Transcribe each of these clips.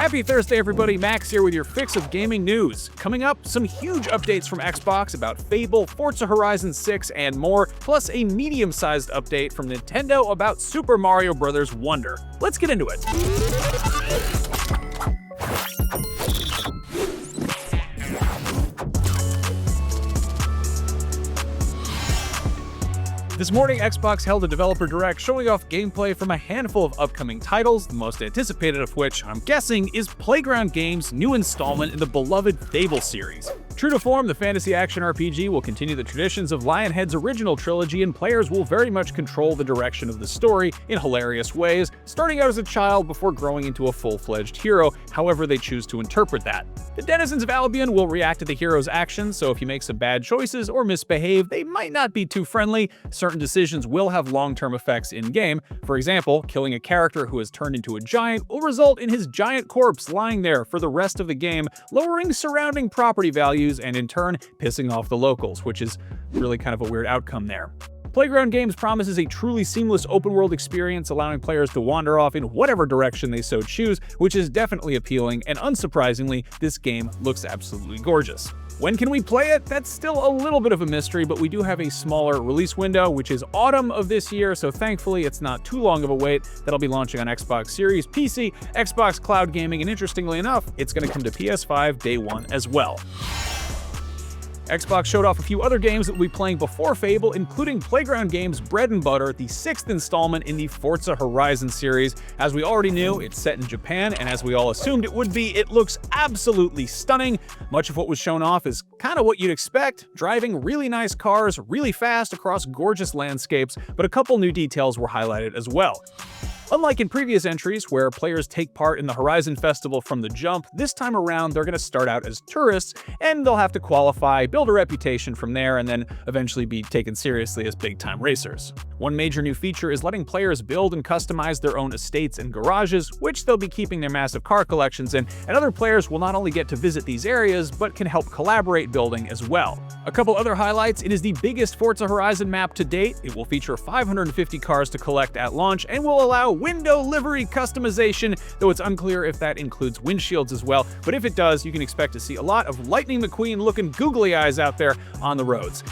Happy Thursday, everybody. Max here with your fix of gaming news. Coming up, some huge updates from Xbox about Fable, Forza Horizon 6, and more, plus a medium-sized update from Nintendo about Super Mario Bros. Wonder. Let's get into it. This morning, Xbox held a developer direct showing off gameplay from a handful of upcoming titles, the most anticipated of which, I'm guessing, is Playground Games' new installment in the beloved Fable series. True to form, the fantasy action RPG will continue the traditions of Lionhead's original trilogy, and players will very much control the direction of the story in hilarious ways, starting out as a child before growing into a full-fledged hero, however they choose to interpret that. The denizens of Albion will react to the hero's actions, so if you make some bad choices or misbehave, they might not be too friendly. Certain decisions will have long-term effects in-game. For example, killing a character who has turned into a giant will result in his giant corpse lying there for the rest of the game, lowering surrounding property values and in turn pissing off the locals, which is really kind of a weird outcome there. Playground Games promises a truly seamless open-world experience, allowing players to wander off in whatever direction they so choose, which is definitely appealing, and unsurprisingly, this game looks absolutely gorgeous. When can we play it? That's still a little bit of a mystery, but we do have a smaller release window, which is autumn of this year, so thankfully it's not too long of a wait. That'll be launching on Xbox Series, PC, Xbox Cloud Gaming, and interestingly enough, it's going to come to PS5 day one as well. Xbox showed off a few other games that we'll be playing before Fable, including Playground Games' Bread and Butter, the 6th installment in the Forza Horizon series. As we already knew, it's set in Japan, and as we all assumed it would be, it looks absolutely stunning. Much of what was shown off is kind of what you'd expect, driving really nice cars really fast across gorgeous landscapes, but a couple new details were highlighted as well. Unlike in previous entries, where players take part in the Horizon Festival from the jump, this time around they're going to start out as tourists, and they'll have to qualify, build a reputation from there, and then eventually be taken seriously as big-time racers. One major new feature is letting players build and customize their own estates and garages, which they'll be keeping their massive car collections in, and other players will not only get to visit these areas, but can help collaborate building as well. A couple other highlights: it is the biggest Forza Horizon map to date. It will feature 550 cars to collect at launch, and will allow window livery customization, though it's unclear if that includes windshields as well, but if it does, you can expect to see a lot of Lightning McQueen looking googly eyes out there on the roads.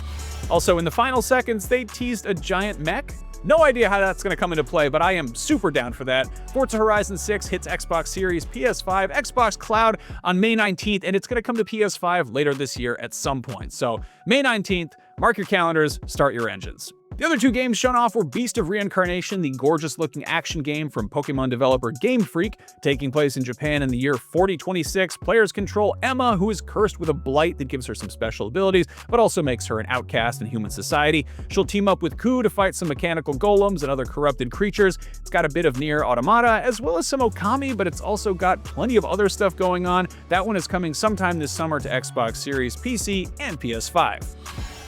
Also, in the final seconds, they teased a giant mech. No idea how that's going to come into play, but I am super down for that. Forza Horizon 6 hits Xbox Series, PS5, Xbox Cloud on May 19th, and it's going to come to PS5 later this year at some point. So, May 19th, mark your calendars, start your engines. The other two games shown off were Beast of Reincarnation, the gorgeous-looking action game from Pokemon developer Game Freak. Taking place in Japan in the year 4026, players control Emma, who is cursed with a blight that gives her some special abilities, but also makes her an outcast in human society. She'll team up with Ku to fight some mechanical golems and other corrupted creatures. It's got a bit of Nier Automata, as well as some Okami, but it's also got plenty of other stuff going on. That one is coming sometime this summer to Xbox Series, PC, and PS5.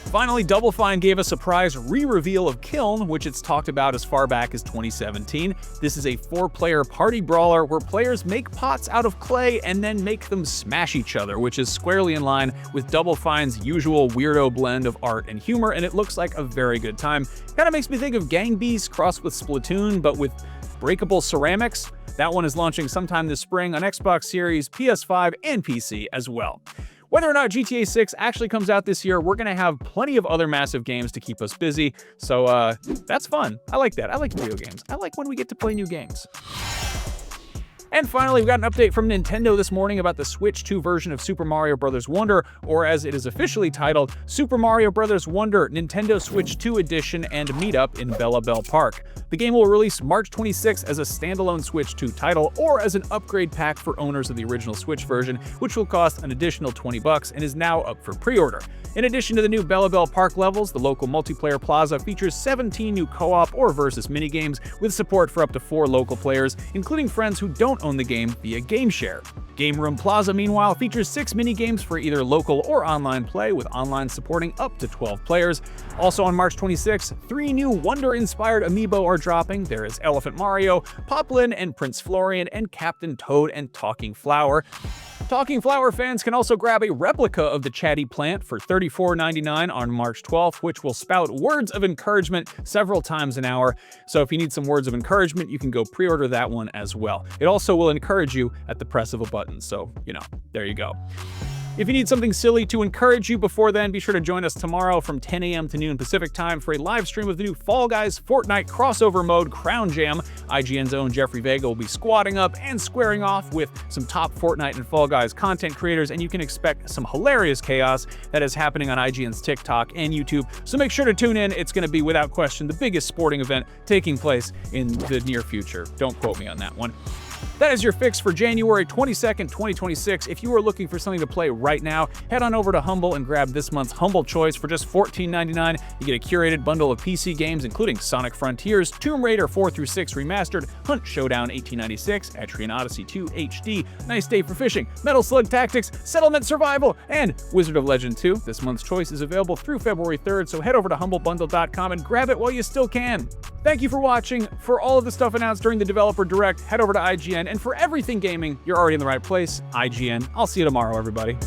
Finally, Double Fine gave a surprise re-reveal of Kiln, which it's talked about as far back as 2017. This is a 4-player party brawler where players make pots out of clay and then make them smash each other, which is squarely in line with Double Fine's usual weirdo blend of art and humor, and it looks like a very good time. Kinda makes me think of Gang Beasts crossed with Splatoon, but with breakable ceramics. That one is launching sometime this spring on Xbox Series, PS5, and PC as well. Whether or not GTA 6 actually comes out this year, we're going to have plenty of other massive games to keep us busy, so that's fun. I like that. I like video games. I like when we get to play new games. And finally, we got an update from Nintendo this morning about the Switch 2 version of Super Mario Bros. Wonder, or as it is officially titled, Super Mario Bros. Wonder Nintendo Switch 2 Edition and Meetup in Bella Bell Park. The game will release March 26 as a standalone Switch 2 title, or as an upgrade pack for owners of the original Switch version, which will cost an additional $20 and is now up for pre-order. In addition to the new Bella Bell Park levels, the local multiplayer plaza features 17 new co-op or versus minigames with support for up to 4 local players, including friends who don't own the game via GameShare. Game Room Plaza, meanwhile, features 6 minigames for either local or online play, with online supporting up to 12 players. Also on March 26th, 3 new Wonder-inspired Amiibo are dropping. There is Elephant Mario, Poplin and Prince Florian, and Captain Toad and Talking Flower. Talking Flower fans can also grab a replica of the chatty plant for $34.99 on March 12th, which will spout words of encouragement several times an hour. So if you need some words of encouragement, you can go pre-order that one as well. It also will encourage you at the press of a button, so, there you go. If you need something silly to encourage you before then, be sure to join us tomorrow from 10 a.m. to noon Pacific time for a live stream of the new Fall Guys Fortnite crossover mode, Crown Jam. IGN's own Jeffrey Vega will be squatting up and squaring off with some top Fortnite and Fall Guys content creators, and you can expect some hilarious chaos that is happening on IGN's TikTok and YouTube. So make sure to tune in. It's going to be, without question, the biggest sporting event taking place in the near future. Don't quote me on that one. That is your fix for January 22nd, 2026. If you are looking for something to play right now, head on over to Humble and grab this month's Humble Choice for just $14.99. You get a curated bundle of PC games, including Sonic Frontiers, Tomb Raider 4-6 Remastered, Hunt Showdown 1896, Etrian Odyssey 2 HD, Nice Day for Fishing, Metal Slug Tactics, Settlement Survival, and Wizard of Legend 2. This month's choice is available through February 3rd, so head over to humblebundle.com and grab it while you still can. Thank you for watching. For all of the stuff announced during the Developer Direct, head over to IGN. And for everything gaming, you're already in the right place, IGN. I'll see you tomorrow, everybody.